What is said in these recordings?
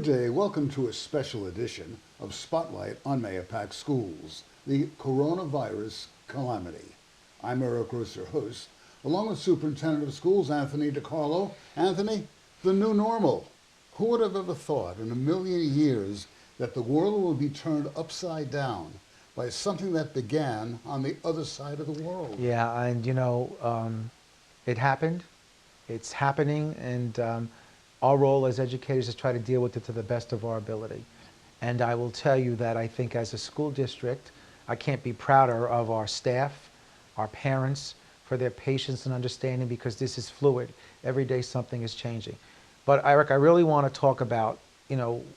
Good day. Welcome to a special edition of Spotlight on Mahopac Schools, the coronavirus calamity. I'm Eric Gross, your host, along with Superintendent of Schools Anthony DiCarlo. Anthony, the new normal. Who would have ever thought in a million years that the world will be turned upside down by something that began on the other side of the world? Yeah, and it happened, it's happening, and our role as educators is try to deal with it to the best of our ability. And I will tell you that I think as a school district, I can't be prouder of our staff, our parents, for their patience and understanding, because this is fluid. Every day something is changing. But Eric, I really want to talk about,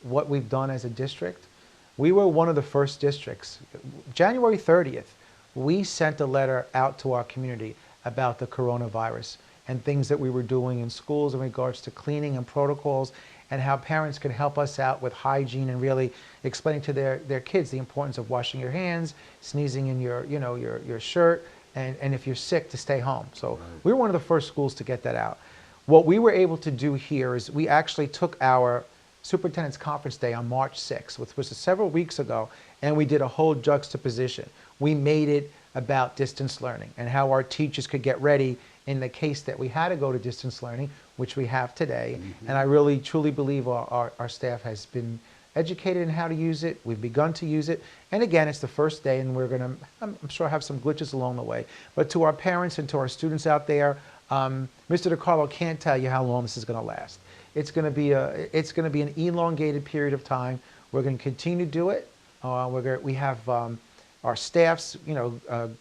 what we've done as a district. We were one of the first districts. January 30th, we sent a letter out to our community about the coronavirus and things that we were doing in schools in regards to cleaning and protocols, and how parents could help us out with hygiene and really explaining to their kids the importance of washing your hands, sneezing in your shirt, and if you're sick, to stay home. So we were one of the first schools to get that out. What we were able to do here is we actually took our Superintendent's Conference Day on March 6th, which was several weeks ago, and we did a whole juxtaposition. We made it about distance learning and how our teachers could get ready in the case that we had to go to distance learning, which we have today. Mm-hmm. And I really, truly believe our staff has been educated in how to use it. We've begun to use it. And again, it's the first day, and we're going to, I'm sure, have some glitches along the way. But to our parents and to our students out there, Mr. DiCarlo can't tell you how long this is going to last. It's going to be an elongated period of time. We're going to continue to do it. We have our staffs,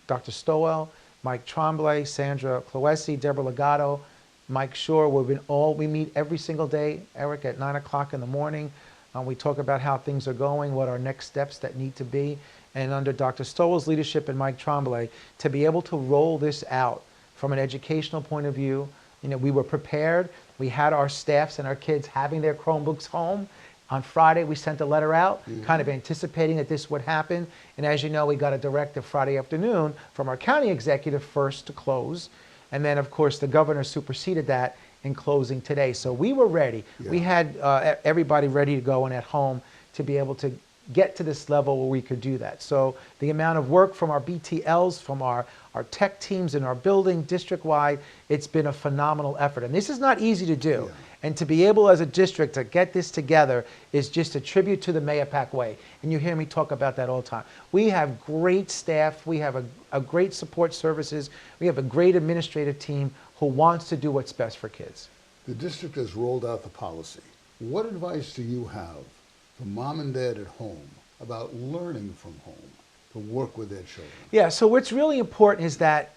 Dr. Stowell, Mike Tremblay, Sandra Cloesi, Deborah Legato, Mike Shore. We meet every single day, Eric, at 9 o'clock in the morning. We talk about how things are going, what our next steps that need to be. And under Dr. Stowell's leadership and Mike Tremblay, to be able to roll this out from an educational point of view, we were prepared. We had our staffs and our kids having their Chromebooks home. On Friday, we sent a letter out, kind of anticipating that this would happen. And as you know, we got a directive Friday afternoon from our county executive first to close. And then, of course, the governor superseded that in closing today. So we were ready. Yeah. We had everybody ready to go and at home to be able to get to this level where we could do that. So the amount of work from our BTLs, from our tech teams in our building, district-wide, it's been a phenomenal effort. And this is not easy to do. Yeah. And to be able as a district to get this together is just a tribute to the Mahopac way. And you hear me talk about that all the time. We have great staff. We have a great support services. We have a great administrative team who wants to do what's best for kids. The district has rolled out the policy. What advice do you have for mom and dad at home about learning from home to work with their children? Yeah, so what's really important is that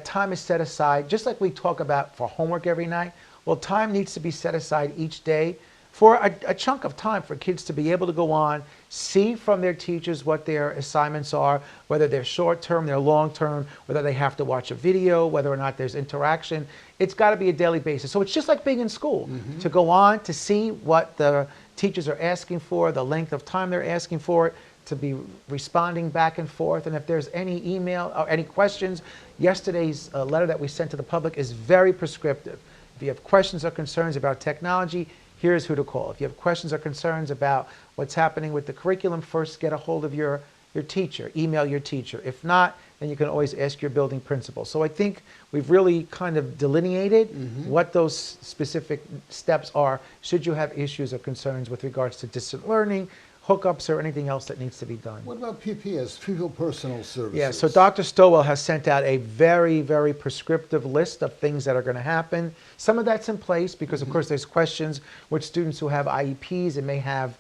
time is set aside, just like we talk about for homework every night. Well, time needs to be set aside each day for a chunk of time for kids to be able to go on, see from their teachers what their assignments are, whether they're short-term, they're long-term, whether they have to watch a video, whether or not there's interaction. It's got to be a daily basis. So it's just like being in school, to go on, to see what the teachers are asking for, the length of time they're asking for it, to be responding back and forth. And if there's any email or any questions, yesterday's letter that we sent to the public is very prescriptive. If you have questions or concerns about technology, here's who to call. If you have questions or concerns about what's happening with the curriculum, first get a hold of your teacher, email your teacher. If not, then you can always ask your building principal. So I think we've really kind of delineated what those specific steps are should you have issues or concerns with regards to distant learning, hookups, or anything else that needs to be done. What about PPS, People Personal Services? Yeah, so Dr. Stowell has sent out a very, very prescriptive list of things that are going to happen. Some of that's in place because, of course, there's questions with students who have IEPs and may have,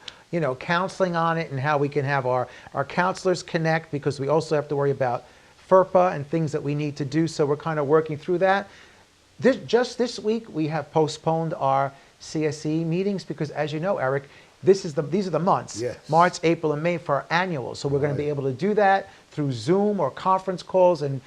counseling on it, and how we can have our counselors connect, because we also have to worry about FERPA and things that we need to do. So we're kind of working through that. Just this week, we have postponed our CSE meetings because, as you know, Eric, these are the months, yes. March, April, and May, for our annual. So we're going to be able to do that through Zoom or conference calls, and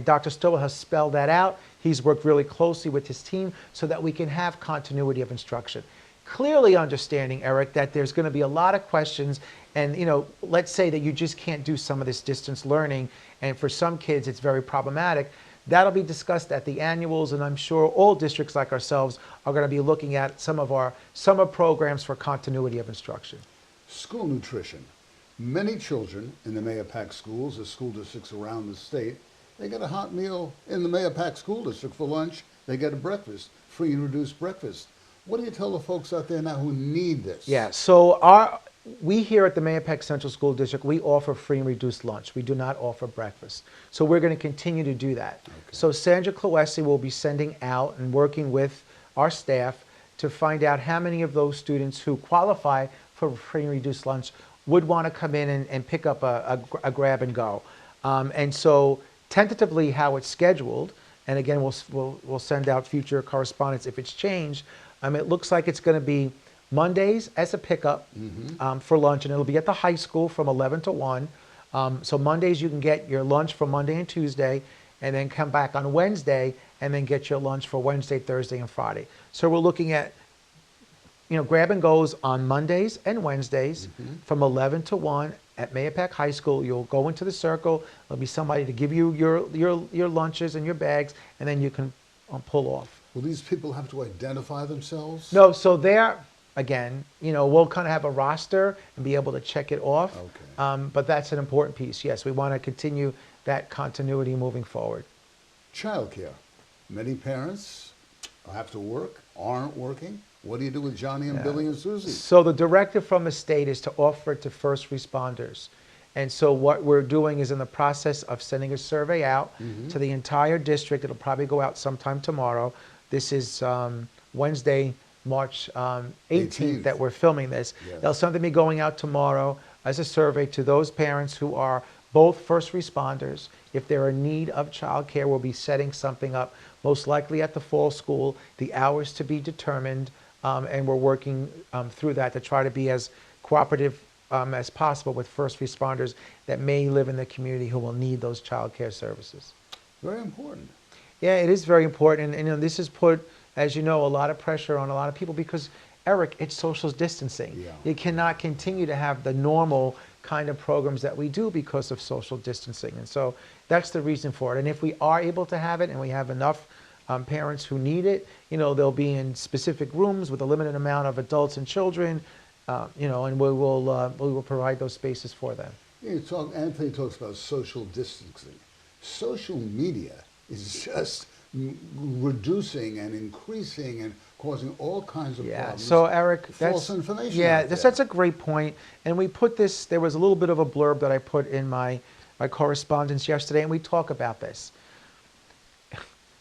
Dr. Stowell has spelled that out. He's worked really closely with his team so that we can have continuity of instruction. Clearly understanding, Eric, that there's going to be a lot of questions, and let's say that you just can't do some of this distance learning, and for some kids it's very problematic. That'll be discussed at the annuals, and I'm sure all districts like ourselves are going to be looking at some of our summer programs for continuity of instruction. School nutrition. Many children in the Mahopac schools, the school districts around the state, they get a hot meal in the Mahopac school district for lunch. They get a breakfast, free and reduced breakfast. What do you tell the folks out there now who need this? Yeah, so we here at the Mahopac Central School District, we offer free and reduced lunch. We do not offer breakfast. So we're going to continue to do that. Okay. So Sandra Cloesi will be sending out and working with our staff to find out how many of those students who qualify for free and reduced lunch would want to come in and pick up a grab and go. And so tentatively how it's scheduled, and again, we'll send out future correspondence if it's changed. It looks like it's going to be Mondays as a pickup for lunch, and it'll be at the high school from 11 to 1. So Mondays you can get your lunch for Monday and Tuesday, and then come back on Wednesday and then get your lunch for Wednesday, Thursday, and Friday. So we're looking at, grab and goes on Mondays and Wednesdays from 11 to 1 at Mahopac High School. You'll go into the circle. There'll be somebody to give you your lunches and your bags, and then you can pull off. Will these people have to identify themselves? No, so they're, again, we'll kind of have a roster and be able to check it off. Okay. But that's an important piece. Yes, we want to continue that continuity moving forward. Childcare. Many parents have to work, aren't working. What do you do with Johnny and Billy and Susie? So the directive from the state is to offer it to first responders. And so what we're doing is in the process of sending a survey out to the entire district. It'll probably go out sometime tomorrow. This is Wednesday, March 18th that we're filming this. Yes. There'll something be going out tomorrow as a survey to those parents who are both first responders. If they're in need of childcare, we'll be setting something up, most likely at the fall school, the hours to be determined, and we're working through that to try to be as cooperative as possible with first responders that may live in the community who will need those childcare services. Very important. Yeah, it is very important, and this has put, as you know, a lot of pressure on a lot of people because, Eric, it's social distancing. Yeah. You cannot continue to have the normal kind of programs that we do because of social distancing, and so that's the reason for it. And if we are able to have it and we have enough parents who need it, they'll be in specific rooms with a limited amount of adults and children, and we will provide those spaces for them. Anthony talks about social distancing. Social media is just reducing and increasing and causing all kinds of problems. So Eric, false information. Yeah, that's a great point. And we put this, there was a little bit of a blurb that I put in my correspondence yesterday, and we talk about this.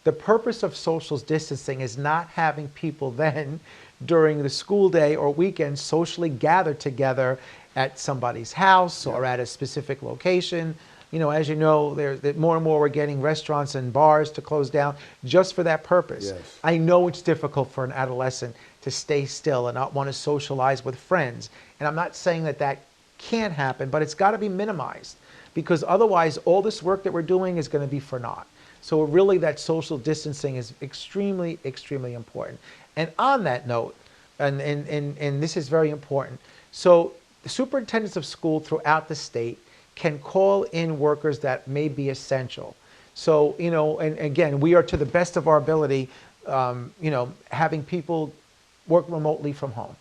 The purpose of social distancing is not having people then, during the school day or weekend, socially gather together at somebody's house or at a specific location. As you know, more and more we're getting restaurants and bars to close down just for that purpose. Yes. I know it's difficult for an adolescent to stay still and not want to socialize with friends. And I'm not saying that can't happen, but it's got to be minimized because otherwise all this work that we're doing is going to be for naught. So really that social distancing is extremely, extremely important. And on that note, and this is very important, so the superintendents of school throughout the state can call in workers that may be essential. So, and again, we are to the best of our ability, having people work remotely from home.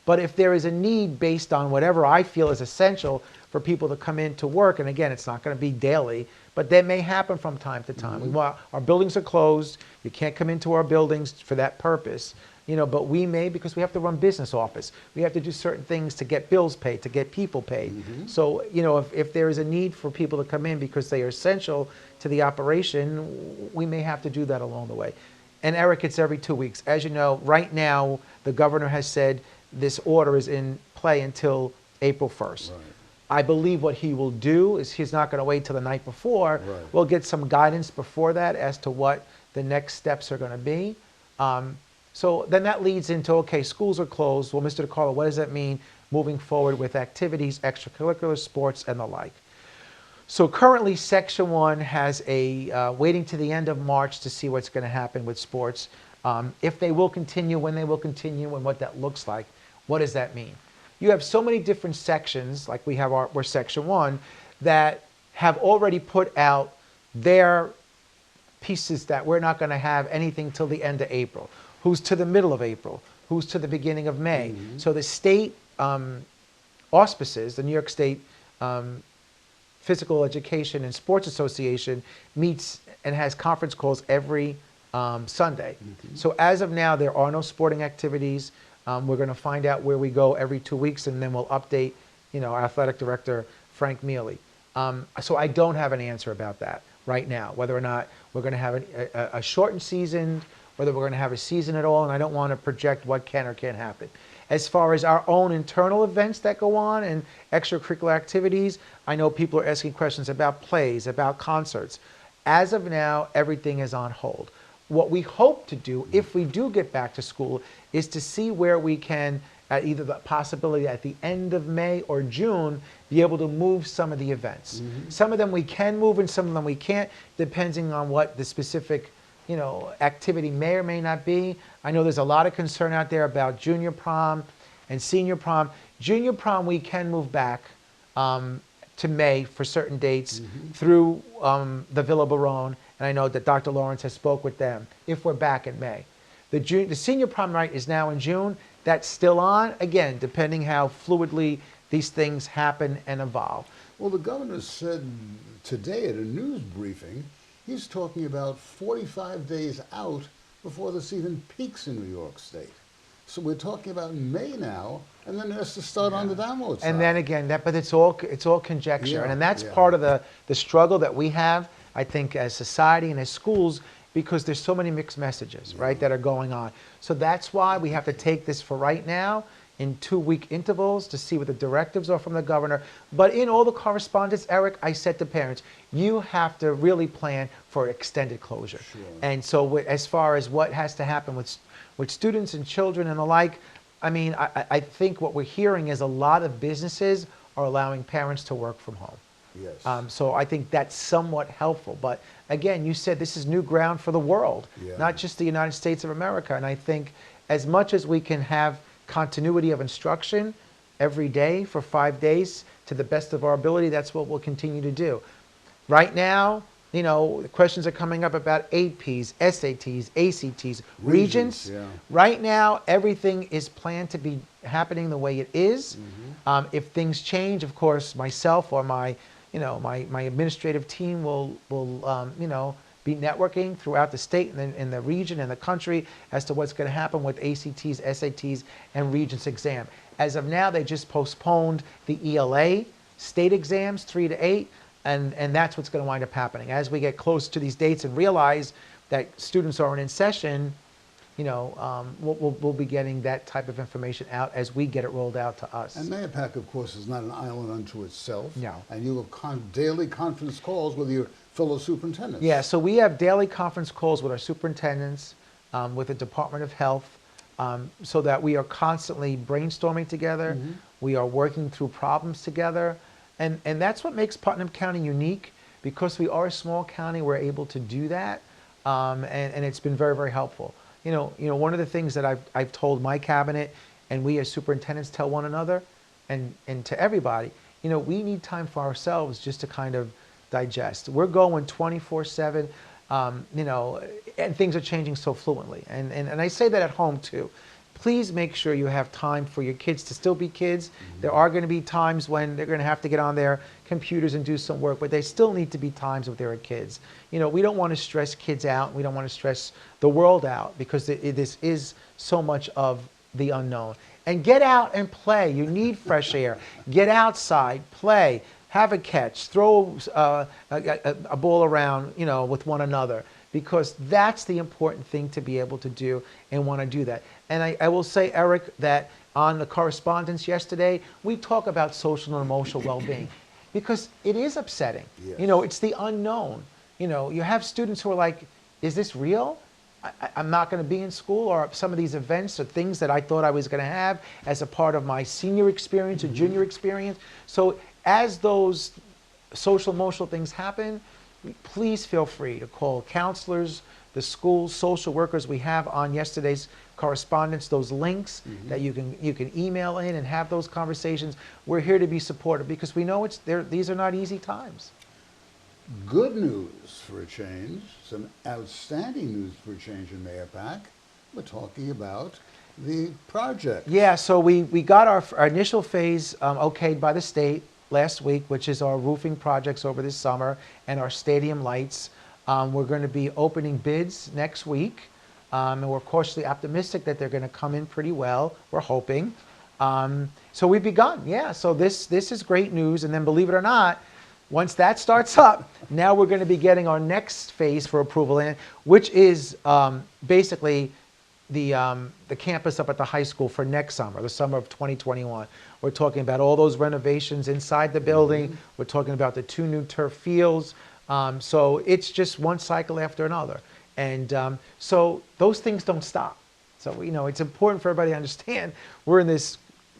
But if there is a need based on whatever I feel is essential for people to come in to work, and again, it's not going to be daily, but that may happen from time to time. Our buildings are closed. You can't come into our buildings for that purpose. But we may, because we have to run business office. We have to do certain things to get bills paid, to get people paid. So, if there is a need for people to come in because they are essential to the operation, we may have to do that along the way. And Eric, it's every 2 weeks. As you know, right now, the governor has said this order is in play until April 1st. Right. I believe what he will do is he's not going to wait till the night before. Right. We'll get some guidance before that as to what the next steps are going to be. So then that leads into, okay, schools are closed. Well, Mr. DeCarlo, what does that mean moving forward with activities, extracurricular, sports, and the like? So currently, Section 1 has a waiting to the end of March to see what's going to happen with sports. If they will continue, when they will continue, and what that looks like. What does that mean? You have so many different sections, like we're Section 1, that have already put out their pieces that we're not going to have anything till the end of April, who's to the middle of April, who's to the beginning of May. So the state auspices, the New York State Physical Education and Sports Association meets and has conference calls every Sunday. So as of now, there are no sporting activities. We're going to find out where we go every 2 weeks, and then we'll update, our athletic director, Frank Mealy. So I don't have an answer about that right now, whether or not we're going to have a shortened season, whether we're going to have a season at all, and I don't want to project what can or can't happen. As far as our own internal events that go on and extracurricular activities, I know people are asking questions about plays, about concerts. As of now, everything is on hold. What we hope to do, if we do get back to school, is to see where we can, at either the possibility at the end of May or June, be able to move some of the events. Some of them we can move and some of them we can't, depending on what the specific activity may or may not be. I know there's a lot of concern out there about junior prom and senior prom. Junior prom we can move back to May for certain dates through the Villa Barone, and I know that Dr. Lawrence has spoke with them if we're back in May. The senior prom night is now in June. That's still on, again, depending how fluidly these things happen and evolve. Well, the governor said today at a news briefing, he's talking about 45 days out before the season peaks in New York State. So we're talking about May now, and then it has to start on the download side. And then again, but it's all conjecture, and that's part of the struggle that we have, I think, as society and as schools, because there's so many mixed messages, right, that are going on. So that's why we have to take this for right now in 2-week intervals to see what the directives are from the governor. But in all the correspondence, Eric, I said to parents, you have to really plan for extended closure. Sure. And so as far as what has to happen with students and children and the like, I mean, I think what we're hearing is a lot of businesses are allowing parents to work from home. Yes. So I think that's somewhat helpful. But again, you said this is new ground for the world, not just the United States of America. And I think as much as we can have continuity of instruction every day for 5 days to the best of our ability, that's what we'll continue to do. Right now, the questions are coming up about APs, SATs, ACTs, regions. Right now, everything is planned to be happening the way it is. If things change, of course, myself or my administrative team will be networking throughout the state and in the region and the country as to what's going to happen with ACTs, SATs, and Regents exam. As of now, they just postponed the ELA state exams 3 to 8, and that's what's going to wind up happening. As we get close to these dates and realize that students aren't in session, we'll be getting that type of information out as we get it rolled out to us. And Mayapack, of course, is not an island unto itself. No. And you have daily conference calls with your fellow superintendents. Yeah, so we have daily conference calls with our superintendents, with the Department of Health, so that we are constantly brainstorming together. We are working through problems together. And that's what makes Putnam County unique. Because we are a small county, we're able to do that. And it's been very, very helpful. One of the things that I've told my cabinet, and we as superintendents tell one another, and to everybody, we need time for ourselves just to kind of digest. We're going 24/7, and things are changing so fluently. And I say that at home too. Please make sure you have time for your kids to still be kids. There are going to be times when they're going to have to get on their computers and do some work, but they still need to be times with their kids. We don't want to stress kids out. We don't want to stress the world out, because this is so much of the unknown. And get out and play. You need fresh air. Get outside, play, have a catch, throw a ball around, with one another, because that's the important thing to be able to do and want to do that. And I will say, Eric, that on the correspondence yesterday, we talk about social and emotional well-being, because it is upsetting. Yes. It's the unknown. You have students who are like, is this real? I'm not going to be in school, or some of these events or things that I thought I was going to have as a part of my senior experience or junior experience. So as those social emotional things happen, please feel free to call counselors, the schools, social workers. We have on yesterday's correspondence those links that you can email in and have those conversations. We're here to be supportive, because we know these are not easy times. Good news for a change, some outstanding news for a change in Mayapack. We're talking about the project. Yeah, so we got our initial phase okayed by the state last week, which is our roofing projects over this summer and our stadium lights. We're going to be opening bids next week, and we're cautiously optimistic that they're going to come in pretty well. We're hoping. So we've begun, yeah. So this is great news, and then believe it or not, once that starts up, now we're going to be getting our next phase for approval in, which is basically the campus up at the high school for next summer, the summer of 2021. We're talking about all those renovations inside the building. Mm-hmm. We're talking about the 2 new turf fields. So it's just one cycle after another. And so those things don't stop. So, it's important for everybody to understand we're in this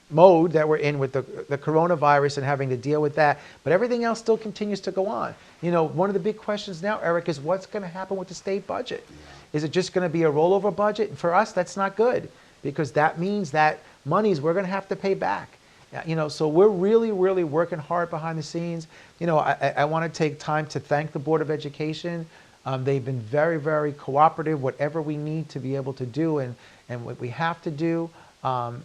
mode that we're in with the coronavirus and having to deal with that, but everything else still continues to go on. One of the big questions now, Eric, is what's going to happen with the state budget? Is it just going to be a rollover budget? And for us, that's not good, because that means that monies we're going to have to pay back. So we're really, really working hard behind the scenes. I want to take time to thank the Board of Education. They've been very, very cooperative, whatever we need to be able to do and what we have to do.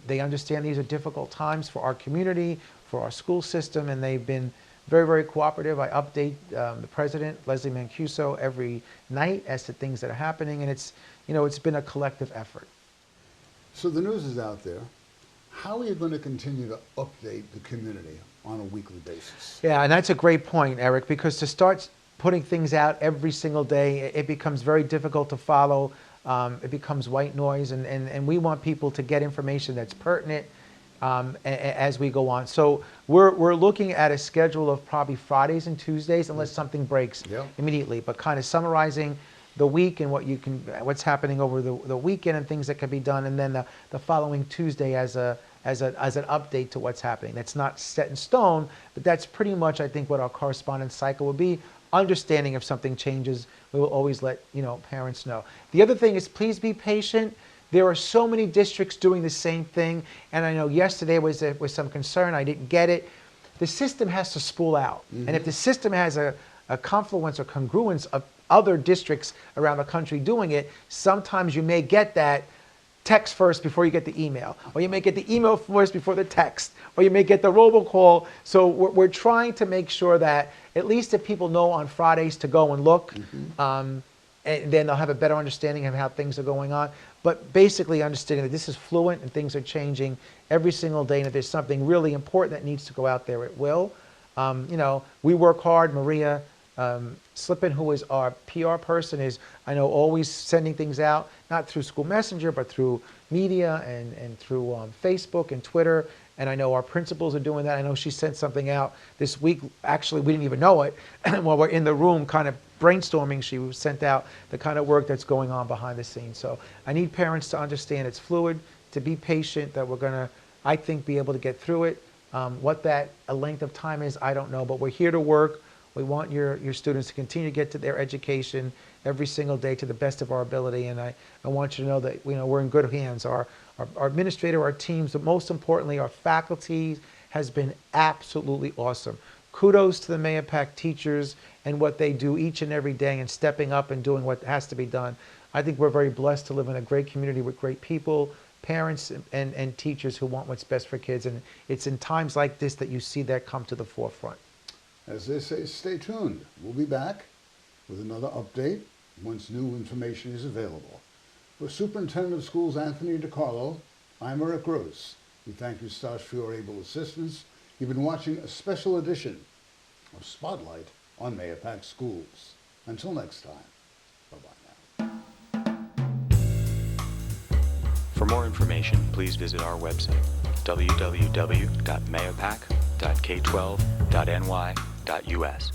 They understand these are difficult times for our community, for our school system, and they've been very, very cooperative. I update the president, Leslie Mancuso, every night as to things that are happening, and it's been a collective effort. So the news is out there. How are you going to continue to update the community on a weekly basis? Yeah, and that's a great point, Eric, because to start putting things out every single day, it becomes very difficult to follow. It becomes white noise, and we want people to get information that's pertinent as we go on. So we're looking at a schedule of probably Fridays and Tuesdays, unless something breaks immediately, but kind of summarizing the week and what's happening over the weekend and things that can be done, and then the following Tuesday as an update to what's happening. That's not set in stone, but that's pretty much, I think, what our correspondence cycle will be. Understanding if something changes, we will always let parents know. The other thing is, please be patient. There are so many districts doing the same thing, and I know yesterday was some concern. I didn't get it. The system has to spool out, and if the system has a confluence or congruence of other districts around the country doing it, sometimes you may get that text first before you get the email, or you may get the email first before the text, or you may get the robocall. So we're trying to make sure that at least if people know on Fridays to go and look, and then they'll have a better understanding of how things are going on. But basically understanding that this is fluent and things are changing every single day, and if there's something really important that needs to go out there, it will. We work hard. Maria Slippin, who is our PR person, is, I know, always sending things out, not through School Messenger, but through media and through Facebook and Twitter. And I know our principals are doing that. I know she sent something out this week. Actually, we didn't even know it. While we're in the room kind of brainstorming, she sent out the kind of work that's going on behind the scenes. So I need parents to understand it's fluid, to be patient, that we're going to, I think, be able to get through it. What that length of time is, I don't know, but we're here to work. We want your students to continue to get to their education every single day to the best of our ability, and I want you to know that we're in good hands. Our administrator, our teams, but most importantly, our faculty has been absolutely awesome. Kudos to the Mayapack teachers and what they do each and every day and stepping up and doing what has to be done. I think we're very blessed to live in a great community with great people, parents and teachers who want what's best for kids, and it's in times like this that you see that come to the forefront. As they say, stay tuned. We'll be back with another update once new information is available. For Superintendent of Schools Anthony DiCarlo, I'm Eric Gross. We thank you, Stash, for your able assistance. You've been watching a special edition of Spotlight on Mayapack Schools. Until next time, bye-bye now. For more information, please visit our website, www.mayapack.k12.ny.us.